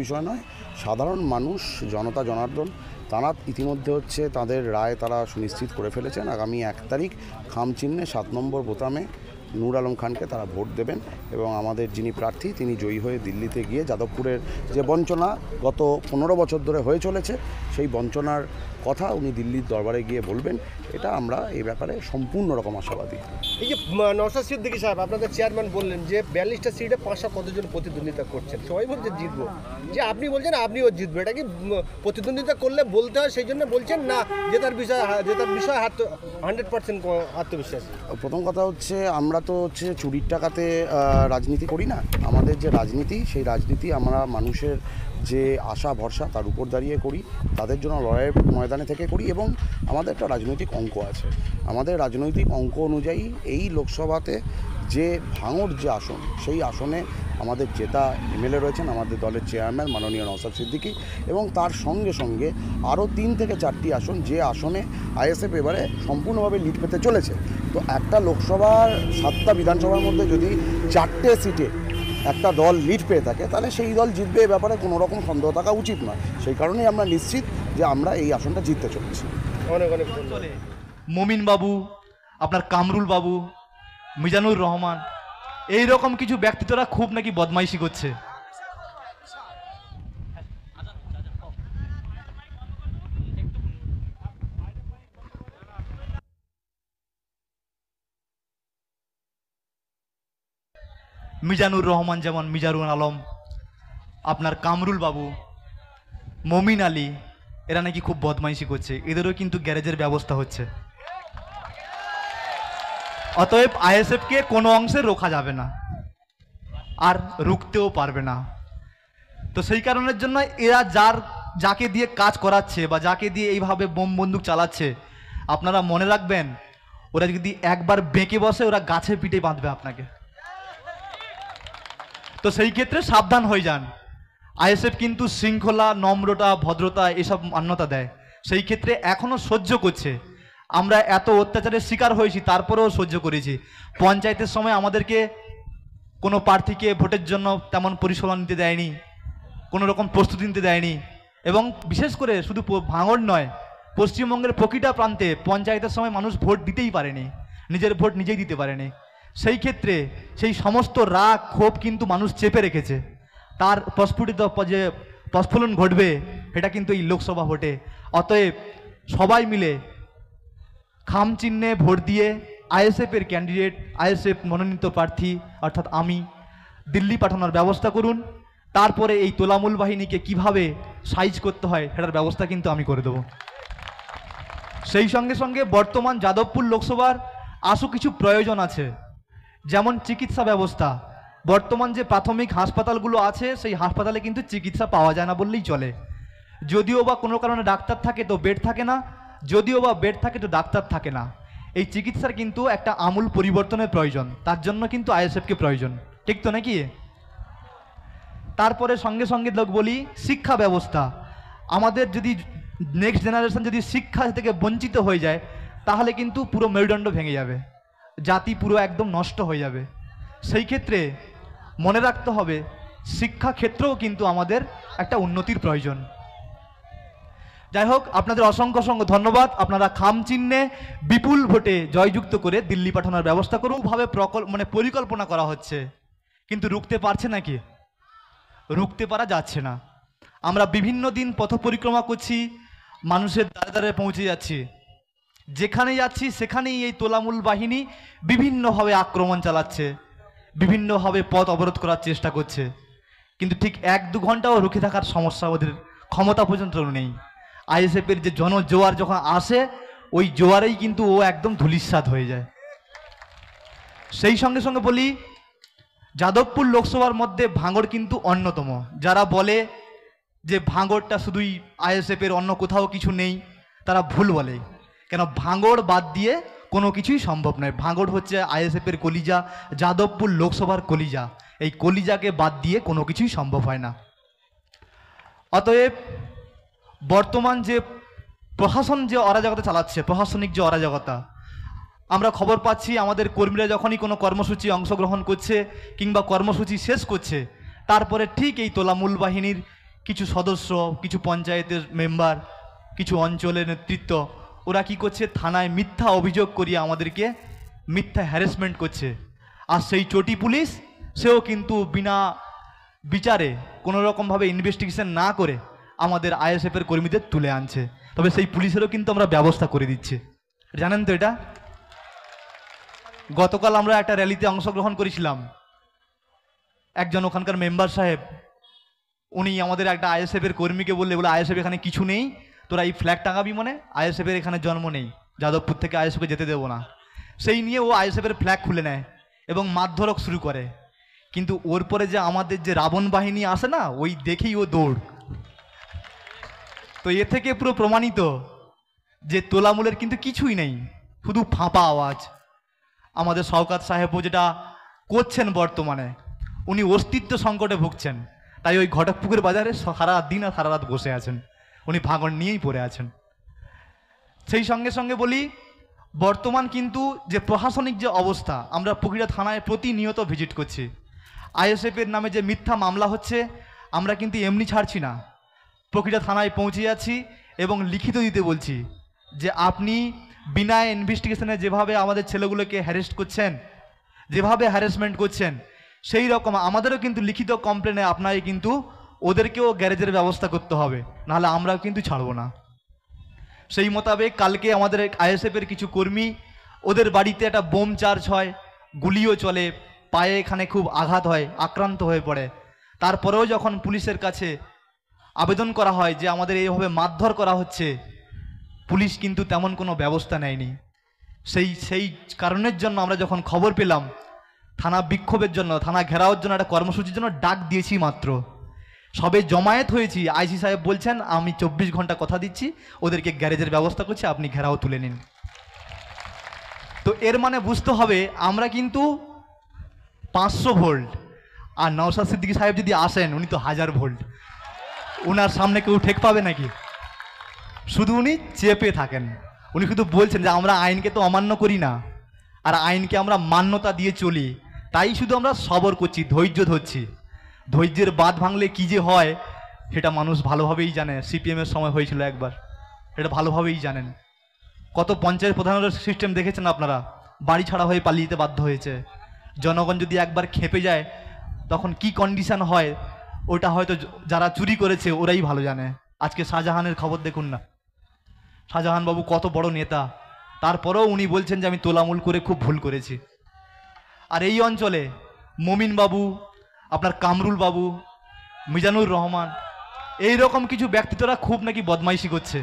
বিষয় নয়, সাধারণ মানুষ, জনতা জনার্দন তারা ইতিমধ্যে তাদের রায় তারা সুনিশ্চিত করে ফেলেছেন। আগামী 1 তারিখ খাম চিহ্নে 7 নম্বর বোতামে নূর আলম খানকে তারা ভোট দেবেন এবং আমাদের যিনি প্রার্থী তিনি জয়ী হয়ে দিল্লিতে গিয়ে যাদবপুরের যে বঞ্চনা গত 15 বছর ধরে হয়ে চলেছে সেই বঞ্চনার কথা উনি দিল্লির দরবারে গিয়ে বলবেন। এটা আমরা এই ব্যাপারে সম্পূর্ণ রকম আশাবাদী। এই যে নওশাদ সিদ্দিকী সাহেব আপনাদের চেয়ারম্যান বললেন যে 42টা সিটে 500 কতজন প্রতিদ্বন্দ্বিতা করছেন, সবাই বলছে জিতবো, যে আপনি বলছেন আপনিও জিতবো, এটা কি প্রতিদ্বন্দ্বিতা করলে বলতে হয় সেই জন্য বলছেন, না জেতার বিষয় 100% আত্মবিশ্বাস? প্রথম কথা আমরা তো চুরির টাকাতে রাজনীতি করি না। আমাদের যে রাজনীতি সেই রাজনীতি আমরা মানুষের যে আশা ভরসা তার উপর দাঁড়িয়ে করি, তাদের জন্য লড়াইয়ের ময়দানে থেকে করি এবং আমাদের একটা রাজনৈতিক অঙ্ক আছে। আমাদের রাজনৈতিক অঙ্ক অনুযায়ী এই লোকসভাতে যে ভাঙড় যে আসন সেই আসনে আমাদের জেতা এমএলএ রয়েছেন আমাদের দলের চেয়ারম্যান মাননীয় নওশাদ সিদ্দিকী এবং তার সঙ্গে সঙ্গে আরও 3 থেকে 4টি আসন যে আসনে আইএসএফ এবারে সম্পূর্ণভাবে লিড পেতে চলেছে। তো একটা লোকসভার 7টা বিধানসভার মধ্যে যদি 4টে সিটে একটা দল লিড পেয়ে থাকে তাহলে সেই দল জিতবে, এ ব্যাপারে কোনো রকম সন্দেহ থাকা উচিত নয়। সেই কারণেই আমরা নিশ্চিত যে আমরা এই আসনটা জিততে চলেছি। অনেক অনেক ধন্যবাদ। মমিন বাবু, আপনার কামরুল বাবু, মিজানুর রহমান, এই রকম কিছু ব্যক্তিত্বরা খুব নাকি বদমাইশি করছে। মিজানুর রহমান যেমন মিজানুর আলম, আপনার কামরুল বাবু, মমিন আলী, এরা নাকি খুব বদমাইশি করছে। এদেরও কিন্তু গ্যারেজের ব্যবস্থা হচ্ছে। অতএব আইএসএফকে কোনো অংশে রোখা যাবে না, আর রুখতেও পারবে না। তো সেই কারণের জন্য এরা যাকে দিয়ে কাজ করাচ্ছে বা যাকে দিয়ে এইভাবে বোম বন্দুক চালাচ্ছে, আপনারা মনে রাখবেন ওরা যদি একবার বেঁকে বসে ওরা গাছে পিঠে বাঁধবে আপনাকে। তো সেই ক্ষেত্রে সাবধান হয়ে যান। আইএসএফ কিন্তু শৃঙ্খলা, নম্রতা, ভদ্রতা এসব মান্যতা দেয়। সেই ক্ষেত্রে এখনও সহ্য করছে। আমরা এত অত্যাচারের শিকার হয়েছি তারপরেও সহ্য করেছি। পঞ্চায়েতের সময় আমাদেরকে কোনো প্রার্থীকে ভোটের জন্য তেমন পরিচালনা নিতে দেয়নি, কোনো রকম প্রস্তুতি নিতে দেয়নি এবং বিশেষ করে শুধু ভাঙড় নয়, পশ্চিমবঙ্গের প্রতিটা প্রান্তে পঞ্চায়েতের সময় মানুষ ভোট দিতেই পারেনি, নিজের ভোট নিজেই দিতে পারেনি। সেই ক্ষেত্রে সেই সমস্ত রাগ ক্ষোভ কিন্তু মানুষ চেপে রেখেছে। তার যে প্রস্ফুলন ঘটবে এটা কিন্তু এই লোকসভা ভোটে। অতএব সবাই মিলে খাম চিহ্নে ভোট দিয়ে আইএসএফের ক্যান্ডিডেট, আইএসএফ মনোনীত প্রার্থী অর্থাৎ আমি দিল্লি পাঠানোর ব্যবস্থা করুন। তারপরে এই তোলামূল বাহিনীকে কিভাবে সাইজ করতে হয় সেটার ব্যবস্থা কিন্তু আমি করে দেব। সেই সঙ্গে সঙ্গে বর্তমান যাদবপুর লোকসভার আরও কিছু প্রয়োজন আছে, যেমন চিকিৎসা ব্যবস্থা। বর্তমান যে প্রাথমিক হাসপাতালগুলো আছে সেই হাসপাতালে কিন্তু চিকিৎসা পাওয়া যায় না বললেই চলে। যদিও বা কোনো কারণে ডাক্তার থাকে তো বেড থাকে না, যদিও বা বেড থাকে তো ডাক্তার থাকে না। এই চিকিৎসার কিন্তু একটা আমূল পরিবর্তনের প্রয়োজন, তার জন্য কিন্তু আইএসএফকে প্রয়োজন, ঠিক তো নাকি? তারপরে সঙ্গে সঙ্গে বলি শিক্ষা ব্যবস্থা। আমাদের যদি নেক্সট জেনারেশন যদি শিক্ষা থেকে বঞ্চিত হয়ে যায় তাহলে কিন্তু পুরো মেরুদণ্ড ভেঙে যাবে, জাতি পুরো একদম নষ্ট হয়ে যাবে। সেই ক্ষেত্রে মনে রাখতে হবে শিক্ষা ক্ষেত্রেও কিন্তু আমাদের একটা উন্নতির প্রয়োজন। যাই হোক, আপনাদের অসংখ্য অসংখ্য ধন্যবাদ। আপনারা খাম চিহ্নে বিপুল ভোটে জয়যুক্ত করে দিল্লি পাঠানোর ব্যবস্থা করুন। ভাবে পরিকল্পনা করা হচ্ছে, কিন্তু রুখতে পারছে নাকি? রুখতে পারা যাচ্ছে না। আমরা বিভিন্ন দিন পথ পরিক্রমা করছি, মানুষের দ্বারে দ্বারে পৌঁছে যাচ্ছি, যেখানে যাচ্ছি সেখানেই এই তোলামূল বাহিনী বিভিন্নভাবে আক্রমণ চালাচ্ছে, বিভিন্নভাবে পথ অবরোধ করার চেষ্টা করছে, কিন্তু ঠিক 1-2 ঘন্টাও রুখে থাকার সমস্যা ওদের ক্ষমতা পর্যন্ত নেই। আইএসএফের যে জনজোয়ার যখন আসে ওই জোয়ারেই কিন্তু ও একদম ধূলিসাৎ হয়ে যায়। সেই সঙ্গে সঙ্গে বলি যাদবপুর লোকসভার মধ্যে ভাঙড় কিন্তু অন্যতম। যারা বলে যে ভাঙড়টা শুধুই আইএসএফের, অন্য কোথাও কিছু নেই, তারা ভুল বলে। কেন ভাঙড় বাদ দিয়ে কোনো কিছুই সম্ভব নয়। ভাঙড় হচ্ছে আইএসএফের কলিজা, যাদবপুর লোকসভার কলিজা। এই কলিজাকে বাদ দিয়ে কোনো কিছুই সম্ভব হয় না। অতএব বর্তমান যে প্রশাসন যে অরাজকতা চালাচ্ছে, প্রশাসনিক যে অরাজকতা, আমরা খবর পাচ্ছি আমাদের কর্মীরা যখনই কোনো কর্মসূচি অংশগ্রহণ করছে কিংবা কর্মসূচি শেষ করছে তারপরে ঠিক এই তোলামূল বাহিনীর কিছু সদস্য, কিছু পঞ্চায়েতের মেম্বার, কিছু অঞ্চলের নেতৃত্ব, ওরা কি করছে, থানায় মিথ্যা অভিযোগ করিয়ে আমাদেরকে মিথ্যা হ্যারাসমেন্ট করছে। আর সেই চটি পুলিশ, সেও কিন্তু বিনা বিচারে কোনো রকমভাবে ইনভেস্টিগেশন না করে আমাদের আইএসএফের কর্মীদের তুলে আনছে। তবে সেই পুলিশেরও কিন্তু আমরা ব্যবস্থা করে দিচ্ছি, জানেন তো এটা। গতকাল আমরা একটা র্যালিতে অংশগ্রহণ করেছিলাম। একজন ওখানকার মেম্বার সাহেব, উনি আমাদের একটা আইএসএফের কর্মীকে বলে আইএসএফ এখানে কিছু নেই, তোরা এই ফ্ল্যাগ টাঙাবি, মানে আইএসএফের এখানে জন্ম নেই, যাদবপুর থেকে আইএসএফকে যেতে দেবো না। সেই নিয়ে ও আইএসএফের ফ্ল্যাগ খুলে নেয় এবং মারধরক শুরু করে। কিন্তু ওর পরে যে আমাদের যে রাবণ বাহিনী আসে না, ওই দেখেই ও দৌড়। তো এ থেকে পুরো প্রমাণিত যে তোলামূলের কিন্তু কিছুই নেই, শুধু ফাঁপা আওয়াজ। আমাদের শওকত সাহেবও যেটা করছেন বর্তমানে, উনি অস্তিত্ব সংকটে ভুগছেন, তাই ওই ঘটকপুকুর বাজারে সারা দিন আর সারা রাত বসে আছেন, উনি ভাঙন নিয়েই পড়ে আছেন। সেই সঙ্গে সঙ্গে বলি, বর্তমান কিন্তু যে প্রশাসনিক যে অবস্থা, আমরা পুকুরিয়া থানায় প্রতিনিয়ত ভিজিট করছি। আইএসএফের নামে যে মিথ্যা মামলা হচ্ছে, আমরা কিন্তু এমনি ছাড়ছি না, পুকুরিয়া থানায় পৌঁছে যাচ্ছি এবং লিখিত দিতে বলছি যে আপনি বিনা ইনভেস্টিগেশনে যেভাবে আমাদের ছেলেগুলোকে হ্যারেস্ট করছেন, যেভাবে হ্যারাসমেন্ট করছেন, সেই রকম আমাদেরও কিন্তু লিখিত কমপ্লেনে আপনাকে কিন্তু ওদেরকেও গ্যারেজের ব্যবস্থা করতে হবে, নাহলে আমরাও কিন্তু ছাড়বো না। সেই মোতাবেক কালকে আমাদের আইএসএফের কিছু কর্মী, ওদের বাড়িতে একটা বোম চার্জ হয়, গুলিও চলে, পায়ে এখানে খুব আঘাত হয়, আক্রান্ত হয়ে পড়ে। তারপরেও যখন পুলিশের কাছে আবেদন করা হয় যে আমাদের এইভাবে মারধর করা হচ্ছে, পুলিশ কিন্তু তেমন কোনো ব্যবস্থা নেয়নি। সেই কারণের জন্য আমরা যখন খবর পেলাম, থানা বিক্ষোভের জন্য, থানা ঘেরাওর জন্য একটা কর্মসূচির জন্য ডাক দিয়েছি মাত্র। সবে জমায়েত হয়েছি, আইসি সাহেব বলছেন আমি 24 ঘন্টা কথা দিচ্ছি, ওদেরকে গ্যারেজের ব্যবস্থা করছি, আপনি ঘেরাও তুলে নিন। তো এর মানে বুঝতে হবে আমরা কিন্তু 500 ভোল্ট, আর নওশাদ সিদ্দিকী সাহেব যদি আসেন, উনি তো 1000 ভোল্ট, ওনার সামনে কেউ ঠেক পাবে নাকি? শুধু উনি চেপে থাকেন, উনি শুধু বলছেন যে আমরা আইনকে তো অমান্য করি না, আর আইনকে আমরা মান্যতা দিয়ে চলি, তাই শুধু আমরা সবর করছি, ধৈর্য ধরছি। ধৈর্যের বাঁধ ভাঙলে কি যে হয় সেটা মানুষ ভালোভাবেই জানে। সিপিএমের সময় হয়েছিল একবার, এটা ভালোভাবেই জানেন। কত পঞ্চায়েত প্রধানের সিস্টেম দেখেছেন আপনারা, বাড়ি ছাড়া হয়ে পালিয়ে যেতে বাধ্য হয়েছে। জনগণ যদি একবার খেপে যায় তখন কি কন্ডিশন হয়, ওটা হয়তো যারা চুরি করেছে ওরাই ভালো জানে। আজকে শাহজাহানের খবর দেখুন না, শাহজাহান বাবু কত বড় নেতা, তারপরেও উনি বলছেন যে আমি তোলামূল করে খুব ভুল করেছি। আর এই অঞ্চলে মমিন বাবু, আপনার কামরুল বাবু, মিজানুর রহমান, এই রকম কিছু ব্যক্তিত্বরা খুব নাকি বদমাইশি করছে।